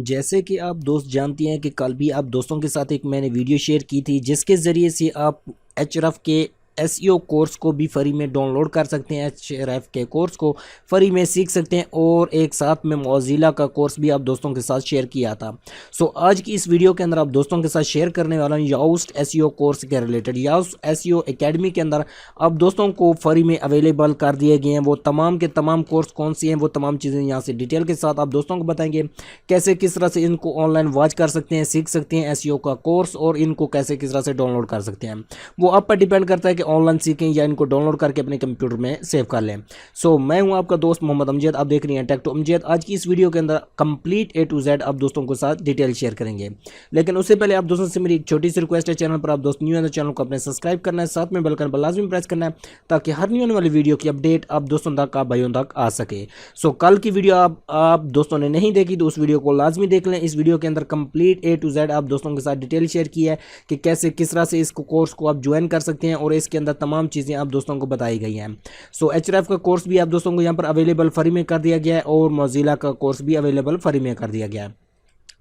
जैसे कि आप दोस्त जानती हैं कि कल भी आप दोस्तों के साथ एक मैंने वीडियो शेयर की थी जिसके ज़रिए से आप एचरफ के एसईओ कोर्स को भी फ्री में डाउनलोड कर सकते हैं। एचरफ के कोर्स को फ्री में सीख सकते हैं और एक साथ में मोज़िला का कोर्स भी आप दोस्तों के साथ शेयर किया था। सो आज की इस वीडियो के अंदर आप दोस्तों के साथ शेयर करने वाला हूँ याओस्ट एसईओ कोर्स के रिलेटेड। याओस्ट एसईओ एकेडमी के अंदर आप दोस्तों को फ्री में अवेलेबल कर दिए गए हैं वो तमाम के तमाम कोर्स कौन सी हैं, वो तमाम चीज़ें यहाँ से डिटेल के साथ आप दोस्तों को बताएंगे। कैसे किस तरह से इनको ऑनलाइन वॉच कर सकते हैं, सीख सकते हैं एसईओ का कोर्स, और इनको कैसे किस तरह से डाउनलोड कर सकते हैं। वो आप पर डिपेंड करता है कि ऑनलाइन सीखें या इनको डाउनलोड करके अपने कंप्यूटर में सेव कर लें। सो मैं हूं आपका दोस्त मोहम्मद अमजद, आप देख रही हैं टेक टू अमजद। आज की इस वीडियो के अंदर कंप्लीट ए टू जेड आप दोस्तों के साथ डिटेल शेयर करेंगे। लेकिन उससे पहले आप दोस्तों से मेरी एक छोटी सी रिक्वेस्ट है, चैनल पर आप दोस्त न्यू है तो चैनल को अपने सब्सक्राइब करना है, साथ में बेल आइकन पर लाजमी प्रेस करना है ताकि हर न्यू आने वाली वीडियो की अपडेट आप दोस्तों तक, आप भाइयों तक आ सके। सो कल की वीडियो आप दोस्तों ने नहीं देखी तो उस वीडियो को लाजमी देख लें। इस वीडियो के अंदर कंप्लीट ए टू जेड आप दोस्तों के साथ डिटेल शेयर की है कि कैसे किस तरह से इस कोर्स को आप ज्वाइन कर सकते हैं और इसके अंदर तमाम चीज़ें आप दोस्तों को बताई गई हैं। सो एचरफ का कोर्स भी आप दोस्तों को यहाँ पर अवेलेबल फ्री में कर दिया गया है और मोज़िला का कोर्स भी अवेलेबल फ्री में कर दिया गया है।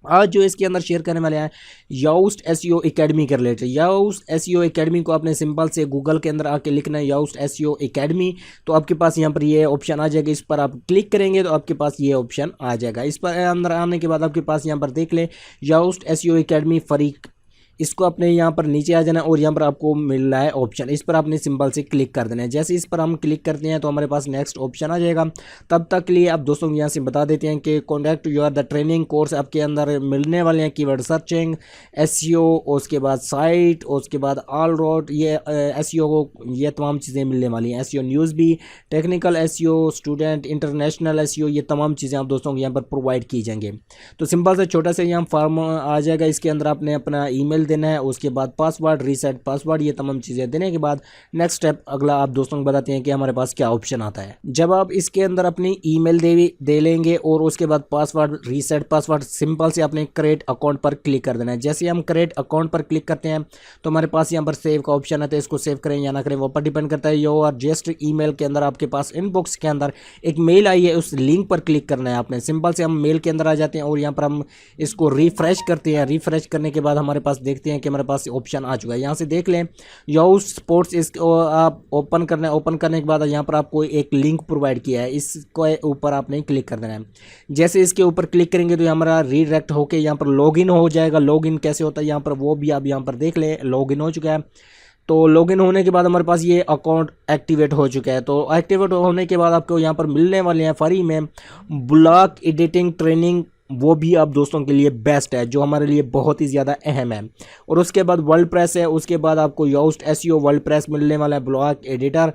आज जो इसके अंदर शेयर करने वाले हैं याओस्ट एसईओ एकेडमी के रिलेटेड। याओस्ट एसईओ एकेडमी को आपने सिंपल से गूगल के अंदर आके लिखना है याओस्ट एसईओ एकेडमी, तो आपके पास यहाँ पर ये ऑप्शन आ जाएगा। इस पर आप क्लिक करेंगे तो आपके पास ये ऑप्शन आ जाएगा। इस पर अंदर आने के बाद आपके पास यहाँ पर देख ले याओस्ट एसईओ एकेडमी फ्री, इसको अपने यहाँ पर नीचे आ जाना और यहाँ पर आपको मिल रहा है ऑप्शन, इस पर आपने सिंबल से क्लिक कर देना है। जैसे इस पर हम क्लिक करते हैं तो हमारे पास नेक्स्ट ऑप्शन आ जाएगा। तब तक के लिए आप दोस्तों को यहाँ से बता देते हैं कि contact your the training course आपके अंदर मिलने वाले हैं। कीवर्ड सर्चिंग, एसईओ, उसके बाद साइट, उसके बाद ऑल रोड, ये एसईओ को ये तमाम चीज़ें मिलने वाली हैं। एसईओ न्यूज़ भी, technical SEO, student, international SEO, ये तमाम चीज़ें आप दोस्तों को यहाँ पर प्रोवाइड की जाएंगी। तो सिंपल से छोटा सा यहाँ फॉर्म आ जाएगा, इसके अंदर आपने अपना ईमेल देना है, उसके बाद पासवर्ड, रीसेट पासवर्ड, ये तमाम चीज़ें देने के बाद नेक्स्ट स्टेप अगला आप दोस्तों को बताते हैं कि हमारे पास क्या ऑप्शन आता है। जब आप इसके अंदर अपनी ईमेल दे लेंगे और उसके बाद पासवर्ड, रीसेट पासवर्ड, सिंपल से आपने क्रिएट अकाउंट पर क्लिक कर देना है। जैसे हम क्रिएट अकाउंट पर क्लिक करते हैं तो हमारे पास यहाँ पर सेव का ऑप्शन आता है। इसको सेव करें या ना करें वो पर डिपेंड करता है। योर जस्ट ईमेल के अंदर आपके पास इनबॉक्स के अंदर एक मेल आई है, उस लिंक पर क्लिक करना है आपने। सिंपल से हम मेल के अंदर आ जाते हैं और यहाँ पर हम इसको रिफ्रेश करते हैं। रिफ्रेश करने के बाद हमारे पास देखते हैं कि हमारे पास ऑप्शन आ चुका है। यहाँ से देख लें याओस्ट स्पोर्ट्स, इसको आप ओपन करना है। ओपन करने के बाद यहाँ पर आपको एक लिंक प्रोवाइड किया है, इसको ऊपर आपने क्लिक कर देना है। जैसे इसके ऊपर क्लिक करेंगे तो हमारा रीडायरेक्ट होकर यहाँ पर लॉगिन हो जाएगा। लॉगिन कैसे होता है यहाँ पर वो भी आप यहाँ पर देख लें। लॉगिन हो चुका है। तो लॉगिन होने के बाद हमारे पास ये अकाउंट एक्टिवेट हो चुका है। तो एक्टिवेट होने के बाद आपको यहाँ पर मिलने वाले हैं फ्री में ब्लॉग एडिटिंग ट्रेनिंग, वो भी आप दोस्तों के लिए बेस्ट है, जो हमारे लिए बहुत ही ज़्यादा अहम है। और उसके बाद वर्ल्ड प्रेस है, उसके बाद आपको याओस्ट एसईओ वर्ल्ड प्रेस मिलने वाला है, ब्लॉग एडिटर।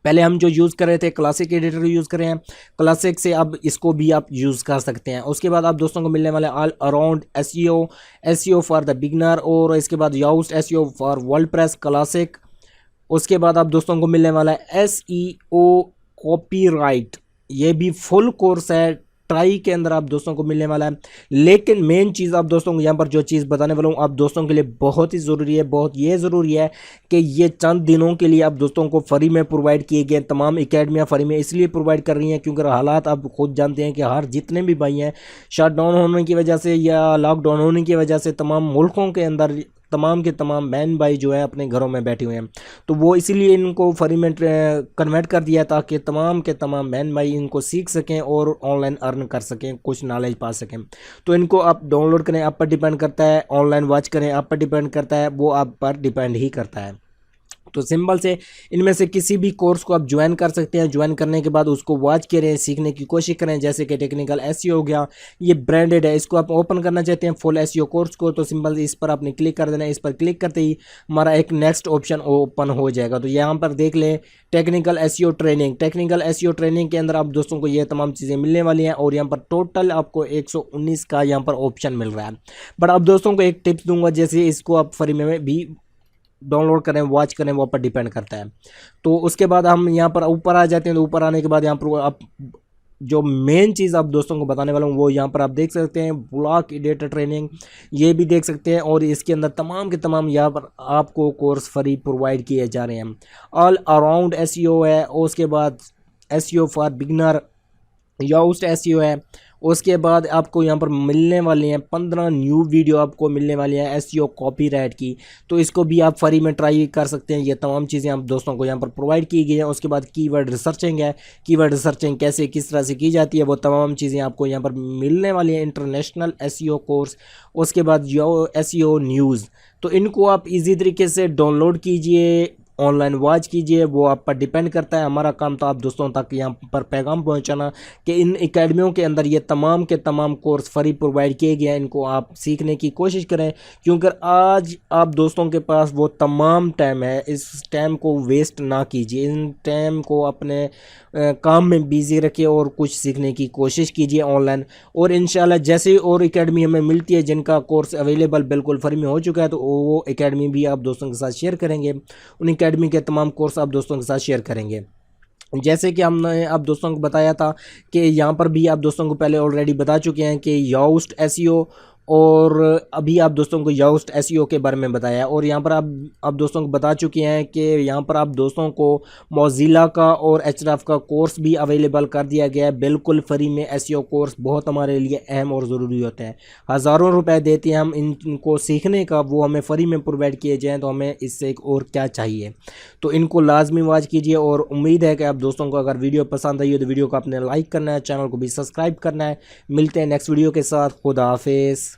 पहले हम जो यूज़ कर रहे थे क्लासिक एडिटर यूज़ कर रहे हैं, क्लासिक से अब इसको भी आप यूज़ कर सकते हैं। उसके बाद आप दोस्तों को मिलने वाले all around SEO, SEO for the beginner, और इसके बाद Yoast SEO for WordPress classic. उसके बाद आप दोस्तों को मिलने वाला है एसईओ कॉपीराइट, ये भी फुल कोर्स है, ट्राई के अंदर आप दोस्तों को मिलने वाला है। लेकिन मेन चीज़ आप दोस्तों को यहाँ पर जो चीज़ बताने वाला हूँ आप दोस्तों के लिए बहुत ही ज़रूरी है, बहुत ये ज़रूरी है कि ये चंद दिनों के लिए आप दोस्तों को फ्री में प्रोवाइड किए गए। तमाम एकेडमियाँ फ्री में इसलिए प्रोवाइड कर रही हैं क्योंकि हालात आप खुद जानते हैं कि हर जितने भी भाई हैं शटडाउन होने की वजह से या लॉकडाउन होने की वजह से तमाम मुल्कों के अंदर तमाम के तमाम बहन भाई जो है अपने घरों में बैठे हुए हैं। तो वो इसीलिए इनको फ्री में कन्वर्ट कर दिया ताकि तमाम के तमाम बहन भाई इनको सीख सकें और ऑनलाइन अर्न कर सकें, कुछ नॉलेज पा सकें। तो इनको आप डाउनलोड करें, आप पर डिपेंड करता है, ऑनलाइन वॉच करें, आप पर डिपेंड करता है, वो आप पर डिपेंड ही करता है। तो सिंपल से इनमें से किसी भी कोर्स को आप ज्वाइन कर सकते हैं। ज्वाइन करने के बाद उसको वॉच करें, सीखने की कोशिश करें। जैसे कि टेक्निकल एसईओ हो गया, ये ब्रांडेड है, इसको आप ओपन करना चाहते हैं फुल एसईओ कोर्स को, तो सिंपल इस पर आपने क्लिक कर देना है। इस पर क्लिक करते ही हमारा एक नेक्स्ट ऑप्शन ओपन हो जाएगा। तो यहाँ पर देख लें technical SEO training. Technical SEO training के अंदर आप दोस्तों को ये तमाम चीज़ें मिलने वाली हैं और यहाँ पर टोटल आपको 119 का यहाँ पर ऑप्शन मिल रहा है। बट आप दोस्तों को एक टिप्स दूंगा, जैसे इसको आप फ्री में भी डाउनलोड करें, वॉच करें, वो पर डिपेंड करता है। तो उसके बाद हम यहाँ पर ऊपर आ जाते हैं। तो ऊपर आने के बाद यहाँ पर आप जो मेन चीज़ आप दोस्तों को बताने वाला हूँ वो यहाँ पर आप देख सकते हैं ब्लॉग एडिटर ट्रेनिंग, ये भी देख सकते हैं। और इसके अंदर तमाम के तमाम यहाँ पर आपको कोर्स फ्री प्रोवाइड किए जा रहे हैं। ऑल अराउंड एसईओ है, और उसके बाद एसईओ फॉर बिगनर, याओस्ट एसईओ है, उसके बाद आपको यहाँ पर मिलने वाले हैं 15 न्यू वीडियो आपको मिलने वाली हैं एसईओ कॉपीराइट की, तो इसको भी आप फ्री में ट्राई कर सकते हैं। ये तमाम चीज़ें आप दोस्तों को यहाँ पर प्रोवाइड की गई हैं। उसके बाद कीवर्ड रिसर्चिंग है, कीवर्ड रिसर्चिंग कैसे किस तरह से की जाती है वो तमाम चीज़ें आपको यहाँ पर मिलने वाली हैं। इंटरनेशनल एसईओ कोर्स, उसके बाद जो एसईओ न्यूज़, तो इनको आप इजी तरीके से डाउनलोड कीजिए, ऑनलाइन वॉच कीजिए, वो आप पर डिपेंड करता है। हमारा काम तो आप दोस्तों तक यहाँ पर पैगाम पहुँचाना कि इन एकेडमियों के अंदर ये तमाम के तमाम कोर्स फ्री प्रोवाइड किए गए हैं, इनको आप सीखने की कोशिश करें, क्योंकि आज आप दोस्तों के पास वो तमाम टाइम है, इस टाइम को वेस्ट ना कीजिए, इन टाइम को अपने काम में बिजी रखिए और कुछ सीखने की कोशिश कीजिए ऑनलाइन। और इंशाल्लाह जैसे और एकेडमी हमें मिलती है जिनका कोर्स अवेलेबल बिल्कुल फ्री में हो चुका है, तो वो एकेडमी भी आप दोस्तों के साथ शेयर करेंगे, उन एकेडमी के तमाम कोर्स आप दोस्तों के साथ शेयर करेंगे। जैसे कि हमने आप दोस्तों को बताया था कि यहाँ पर भी आप दोस्तों को पहले ऑलरेडी बता चुके हैं कि योस्ट एसईओ, और अभी आप दोस्तों को योस्ट एसईओ के बारे में बताया, और यहाँ पर आप दोस्तों को बता चुके हैं कि यहाँ पर आप दोस्तों को मोज़िला का और एचरफ का कोर्स भी अवेलेबल कर दिया गया है बिल्कुल फ्री में। एसईओ कोर्स बहुत हमारे लिए अहम और ज़रूरी होते हैं, हज़ारों रुपए देते हैं हम इनको सीखने का, वो हमें फ्री में प्रोवाइड किए जाएँ तो हमें इससे एक और क्या चाहिए। तो इनको लाजमी वॉच कीजिए, और उम्मीद है कि आप दोस्तों को अगर वीडियो पसंद आई हो तो वीडियो को आपने लाइक करना है, चैनल को भी सब्सक्राइब करना है। मिलते हैं नेक्स्ट वीडियो के साथ। खुदा हाफिज़।